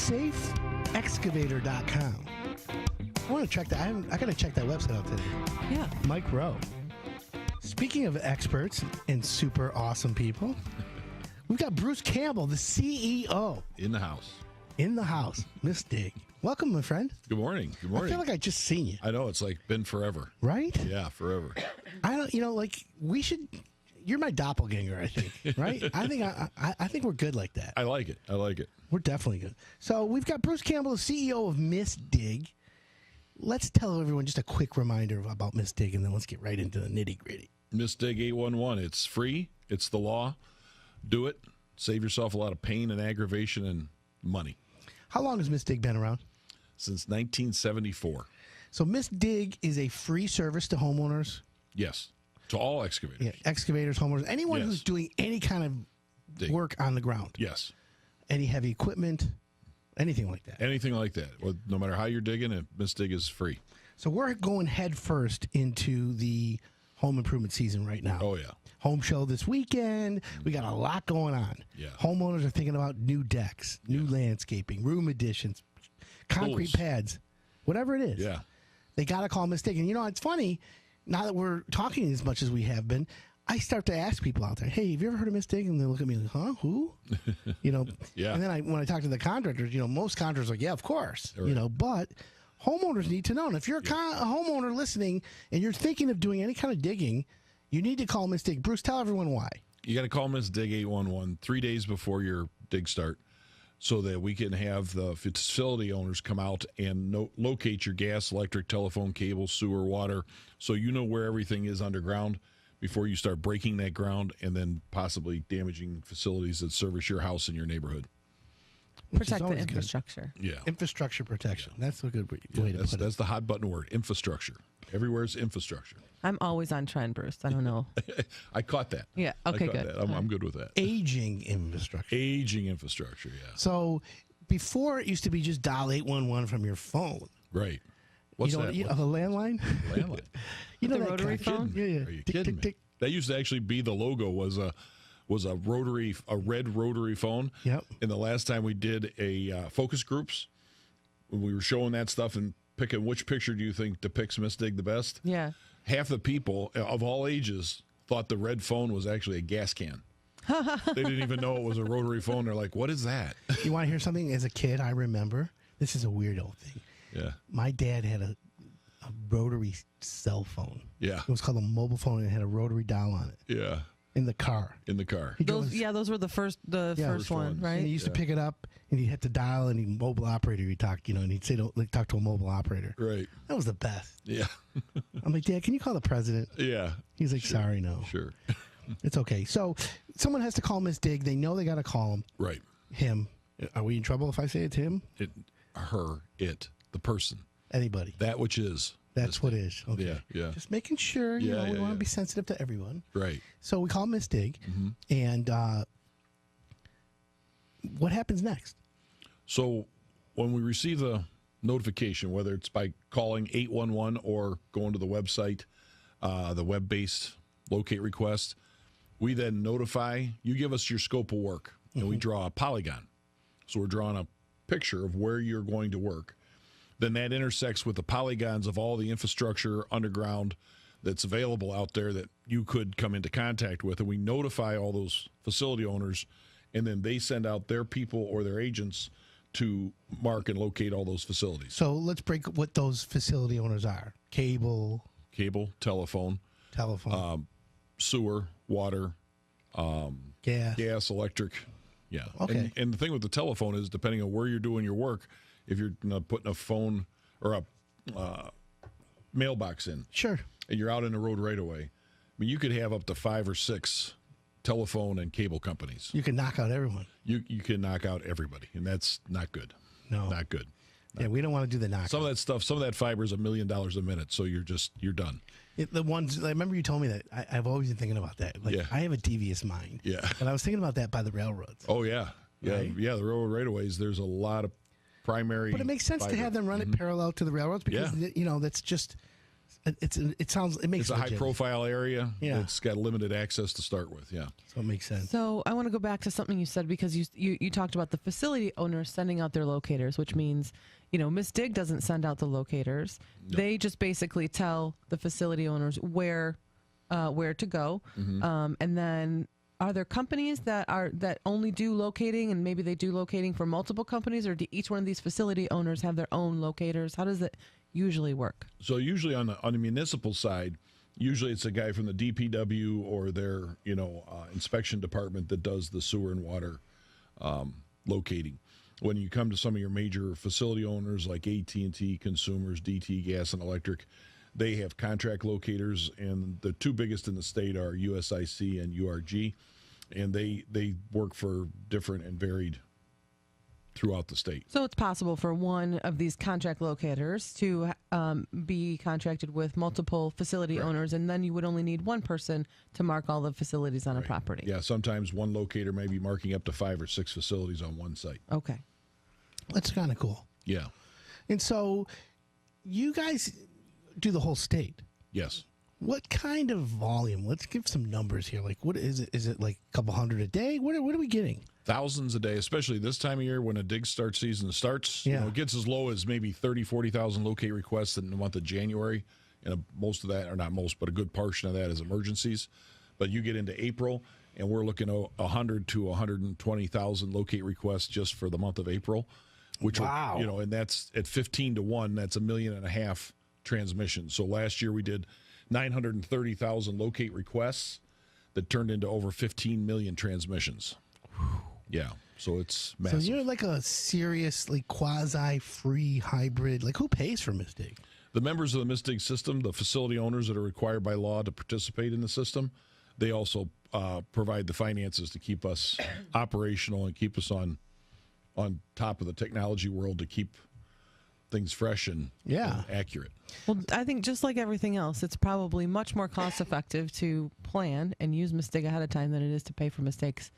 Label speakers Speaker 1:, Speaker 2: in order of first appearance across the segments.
Speaker 1: safeexcavator.com. I want to check that. I got to check that website out today.
Speaker 2: Yeah.
Speaker 1: Mike Rowe. Speaking of experts and super awesome people, we've got Bruce Campbell, the CEO.
Speaker 3: In the house.
Speaker 1: In the house. Miss Dig. Welcome, my friend.
Speaker 3: Good morning. Good
Speaker 1: I
Speaker 3: morning.
Speaker 1: feel like I just seen you.
Speaker 3: I know, it's like been forever.
Speaker 1: Right?
Speaker 3: Yeah, forever.
Speaker 1: I don't, we should, you're my doppelganger, I think, right? I think we're good like that.
Speaker 3: I like it.
Speaker 1: We're definitely good. So we've got Bruce Campbell, the CEO of Miss Dig. Let's tell everyone just a quick reminder about Miss Dig, and then let's get right into the nitty-gritty.
Speaker 3: Miss Dig 811. It's free. It's the law. Do it. Save yourself a lot of pain and aggravation and money.
Speaker 1: How long has Miss Dig been around?
Speaker 3: Since 1974.
Speaker 1: So Miss Dig is a free service to homeowners?
Speaker 3: Yes. To all excavators.
Speaker 1: Yeah, excavators, homeowners, anyone who's doing any kind of work on the ground.
Speaker 3: Yes.
Speaker 1: Any heavy equipment, anything like that.
Speaker 3: Anything like that. Well, no matter how you're digging, Miss Dig is free.
Speaker 1: So we're going head first into the home improvement season right now.
Speaker 3: Oh, yeah.
Speaker 1: Home show this weekend. We got a lot going on.
Speaker 3: Yeah.
Speaker 1: Homeowners are thinking about new decks, new landscaping, room additions, concrete pads, whatever it is.
Speaker 3: Yeah.
Speaker 1: They got to call Miss Dig. And, it's funny, now that we're talking as much as we have been, I start to ask people out there, hey, have you ever heard of Miss Dig? And they look at me like, huh, who?
Speaker 3: Yeah.
Speaker 1: And then when I talk to the contractors, most contractors are like, yeah, of course.
Speaker 3: Right.
Speaker 1: But homeowners need to know. And if you're a homeowner listening and you're thinking of doing any kind of digging, you need to call Miss Dig. Bruce, tell everyone why.
Speaker 3: You got to call Miss Dig 811 3 days before your dig start so that we can have the facility owners come out and locate your gas, electric, telephone, cable, sewer, water, so you know where everything is underground before you start breaking that ground and then possibly damaging facilities that service your house and your neighborhood.
Speaker 2: Protect the infrastructure.
Speaker 3: Good. Yeah.
Speaker 1: Infrastructure protection. Yeah. That's a good way to put it.
Speaker 3: That's the hot button word, infrastructure. Everywhere's infrastructure.
Speaker 2: I'm always on trend, Bruce. I don't know.
Speaker 3: I caught that.
Speaker 2: Yeah. Okay, good.
Speaker 3: That. I'm good with that.
Speaker 1: Aging infrastructure.
Speaker 3: Aging infrastructure, yeah.
Speaker 1: So before it used to be just dial 811 from your phone.
Speaker 3: Right. What's that?
Speaker 1: A landline?
Speaker 3: Landline.
Speaker 2: The rotary phone?
Speaker 1: Yeah.
Speaker 3: Are you kidding me? That used to actually be the logo was a red rotary phone.
Speaker 1: Yep.
Speaker 3: And the last time we did a focus groups, when we were showing that stuff and picking which picture do you think depicts Miss Dig the best?
Speaker 2: Yeah.
Speaker 3: Half the people of all ages thought the red phone was actually a gas can. They didn't even know it was a rotary phone. They're like, what is that?
Speaker 1: You want to hear something? As a kid, I remember, this is a weird old thing.
Speaker 3: Yeah.
Speaker 1: My dad had a rotary cell phone.
Speaker 3: Yeah.
Speaker 1: It was called a mobile phone and it had a rotary dial on it.
Speaker 3: Yeah.
Speaker 1: In the car.
Speaker 2: Those were the first one, right?
Speaker 1: And he used to pick it up and he'd hit the dial and he'd mobile operator. He'd talk, and he'd say, talk to a mobile operator.
Speaker 3: Right.
Speaker 1: That was the best.
Speaker 3: Yeah.
Speaker 1: I'm like, Dad, can you call the president?
Speaker 3: Yeah.
Speaker 1: He's like,
Speaker 3: Sure.
Speaker 1: sorry, no.
Speaker 3: Sure.
Speaker 1: It's okay. So someone has to call Miss Dig. They know they got to call him.
Speaker 3: Right.
Speaker 1: Him. Are we in trouble if I say it's him?
Speaker 3: The person.
Speaker 1: Anybody.
Speaker 3: That which is.
Speaker 1: That's what it is. Okay.
Speaker 3: Yeah.
Speaker 1: Just making sure, we want to be sensitive to everyone.
Speaker 3: Right.
Speaker 1: So we call Miss Dig. And what happens next?
Speaker 3: So when we receive the notification, whether it's by calling 811 or going to the website, the web-based locate request, we then notify, you give us your scope of work, and we draw a polygon. So we're drawing a picture of where you're going to work. Then that intersects with the polygons of all the infrastructure underground that's available out there that you could come into contact with. And we notify all those facility owners, and then they send out their people or their agents to mark and locate all those facilities.
Speaker 1: So let's break what those facility owners are. Cable,
Speaker 3: telephone, sewer, water, gas, electric. Yeah.
Speaker 1: Okay.
Speaker 3: And the thing with the telephone is, depending on where you're doing your work, if you're putting a phone or a mailbox in,
Speaker 1: sure,
Speaker 3: and you're out in the road right away, I mean, you could have up to 5 or 6 telephone and cable companies.
Speaker 1: You can knock out everyone.
Speaker 3: You can knock out everybody, and that's not good.
Speaker 1: No,
Speaker 3: not good.
Speaker 1: We don't want to do the knockout.
Speaker 3: Some of that stuff, some of that fiber is $1 million a minute, so you're done.
Speaker 1: The ones I remember you told me that. I've always been thinking about that. I have a devious mind.
Speaker 3: Yeah,
Speaker 1: but I was thinking about that by the railroads.
Speaker 3: Oh yeah,
Speaker 1: right?
Speaker 3: The railroad right-of-ways. There's a lot of primary.
Speaker 1: But it makes sense to have them run it parallel to the railroads because that's just it makes
Speaker 3: it's a high profile area.
Speaker 1: Yeah.
Speaker 3: It's got limited access to start with. Yeah.
Speaker 1: So it makes sense.
Speaker 2: So I want to go back to something you said, because you talked about the facility owners sending out their locators, which means, Miss Dig doesn't send out the locators.
Speaker 3: No.
Speaker 2: They just basically tell the facility owners where to go.
Speaker 3: Mm-hmm.
Speaker 2: And then are there companies that only do locating, and maybe they do locating for multiple companies, or do each one of these facility owners have their own locators? How does it usually work?
Speaker 3: So usually on the municipal side, usually it's a guy from the DPW or their inspection department that does the sewer and water locating. When you come to some of your major facility owners like AT&T, Consumers, DT Gas and Electric, they have contract locators, and the two biggest in the state are USIC and URG, and they work for different and varied throughout the state.
Speaker 2: So it's possible for one of these contract locators to be contracted with multiple facility owners, and then you would only need one person to mark all the facilities on a property.
Speaker 3: Yeah, sometimes one locator may be marking up to 5 or 6 facilities on one site.
Speaker 2: Okay.
Speaker 1: That's kind of cool.
Speaker 3: Yeah.
Speaker 1: And so you guys do the whole state.
Speaker 3: Yes.
Speaker 1: What kind of volume? Let's give some numbers here. Like, what is it? Is it like a couple hundred a day? What are we getting?
Speaker 3: Thousands a day, especially this time of year when a dig start season starts.
Speaker 1: Yeah.
Speaker 3: It gets as low as maybe 30, 40,000 locate requests in the month of January. And most of that, or not most, but a good portion of that is emergencies. But you get into April, and we're looking at 100 to 120,000 locate requests just for the month of April. Which
Speaker 1: wow.
Speaker 3: And that's at 15 to 1. That's 1.5 million transmissions. So last year we did 930,000 locate requests that turned into over 15 million transmissions. Yeah, so it's massive.
Speaker 1: So you're like a seriously quasi-free hybrid. Like, who pays for Miss Dig?
Speaker 3: The members of the Miss Dig system, the facility owners that are required by law to participate in the system, they also provide the finances to keep us operational and keep us on top of the technology world to keep things fresh and accurate.
Speaker 2: Well, I think just like everything else, it's probably much more cost effective to plan and use Miss Dig ahead of time than it is to pay for mistakes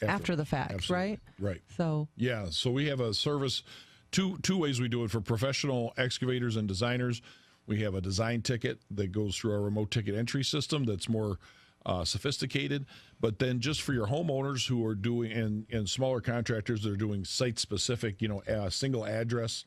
Speaker 2: after the fact,
Speaker 3: absolutely.
Speaker 2: right?
Speaker 3: Right.
Speaker 2: So
Speaker 3: so we have a service, two ways we do it. For professional excavators and designers, we have a design ticket that goes through our remote ticket entry system that's more sophisticated. But then just for your homeowners who are doing, and smaller contractors that are doing site-specific, single address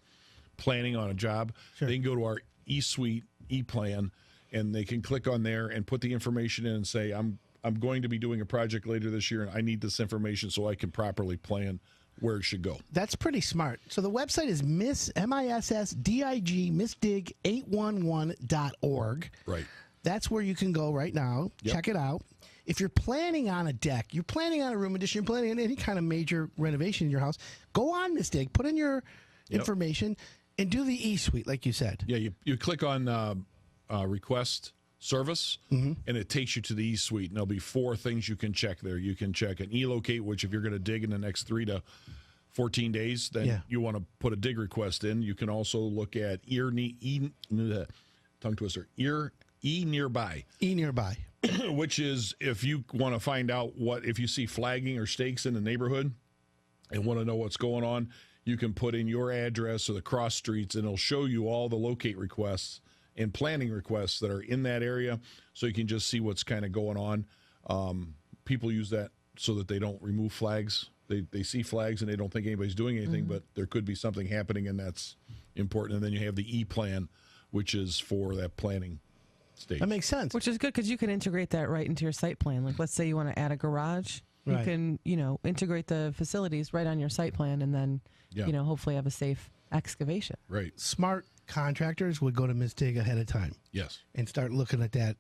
Speaker 3: planning on a job, they can go to our eSuite ePlan, and they can click on there and put the information in and say, I'm going to be doing a project later this year, and I need this information so I can properly plan where it should go.
Speaker 1: That's pretty smart. So the website is missdig811.org.
Speaker 3: Right.
Speaker 1: That's where you can go right now.
Speaker 3: Yep.
Speaker 1: Check it out. If you're planning on a deck, you're planning on a room addition, you're planning on any kind of major renovation in your house, go on Miss Dig, put in your information, and do the eSuite, like you said.
Speaker 3: Yeah, you click on request service, and it takes you to the eSuite, and there'll be 4 things you can check there. You can check an e-locate, which if you're going to dig in the next 3 to 14 days, then you want to put a dig request in. You can also look at e-nearby.
Speaker 1: E-nearby.
Speaker 3: Which is if you want to find out if you see flagging or stakes in the neighborhood and want to know what's going on, you can put in your address or the cross streets, and it'll show you all the locate requests and planning requests that are in that area, so you can just see what's kind of going on. People use that so that they don't remove flags. They see flags and they don't think anybody's doing anything, but there could be something happening, and that's important. And then you have the e-plan, which is for that planning stage.
Speaker 1: That makes sense.
Speaker 2: which is good because you can integrate that right into your site plan. Like, let's say you want to add a garage. You can, integrate the facilities right on your site plan, and then, hopefully have a safe excavation.
Speaker 3: Right.
Speaker 1: Smart contractors would go to Miss Dig ahead of time.
Speaker 3: Yes.
Speaker 1: And start looking at that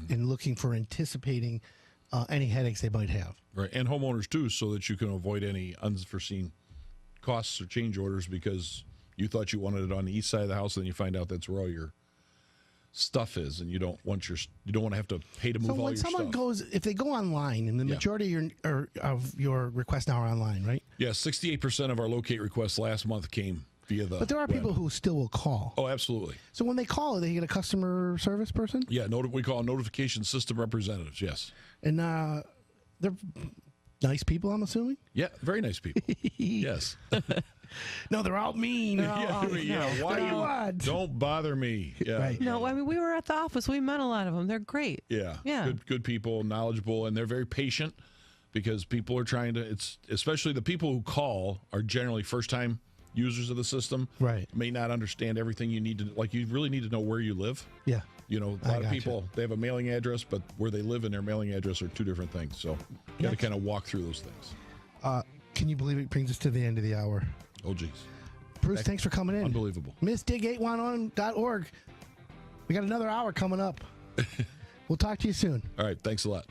Speaker 1: and looking for anticipating any headaches they might have.
Speaker 3: Right. And homeowners, too, so that you can avoid any unforeseen costs or change orders because you thought you wanted it on the east side of the house, and then you find out that's where all your stuff is, and you don't want to have to pay to move all your stuff.
Speaker 1: So when someone goes, if they go online, and the majority of your requests now are online, right?
Speaker 3: Yeah, 68% of our locate requests last month came via the
Speaker 1: But there are
Speaker 3: web.
Speaker 1: people who still will call.
Speaker 3: Oh, absolutely.
Speaker 1: So when they call, they get a customer service person?
Speaker 3: Yeah, we call notification system representatives, yes.
Speaker 1: And they're Nice people, I'm assuming?
Speaker 3: Yeah, very nice people. Yes.
Speaker 1: No, they're all mean.
Speaker 3: Why don't bother me. Yeah.
Speaker 1: Right.
Speaker 2: No, I mean, we were at the office. We met a lot of them. They're great.
Speaker 3: Yeah.
Speaker 2: Yeah.
Speaker 3: Good people, knowledgeable, and they're very patient because people are trying to, especially the people who call are generally first-time users of the system.
Speaker 1: Right.
Speaker 3: May not understand everything you need to, like you really need to know where you live.
Speaker 1: Yeah.
Speaker 3: You know, a lot of people, they have a mailing address, but where they live and their mailing address are two different things. So you got to kind of walk through those things.
Speaker 1: Can you believe it brings us to the end of the hour?
Speaker 3: Oh, geez.
Speaker 1: Bruce, thanks for coming in.
Speaker 3: Unbelievable.
Speaker 1: MissDig811.org. We got another hour coming up. We'll talk to you soon.
Speaker 3: All right. Thanks a lot.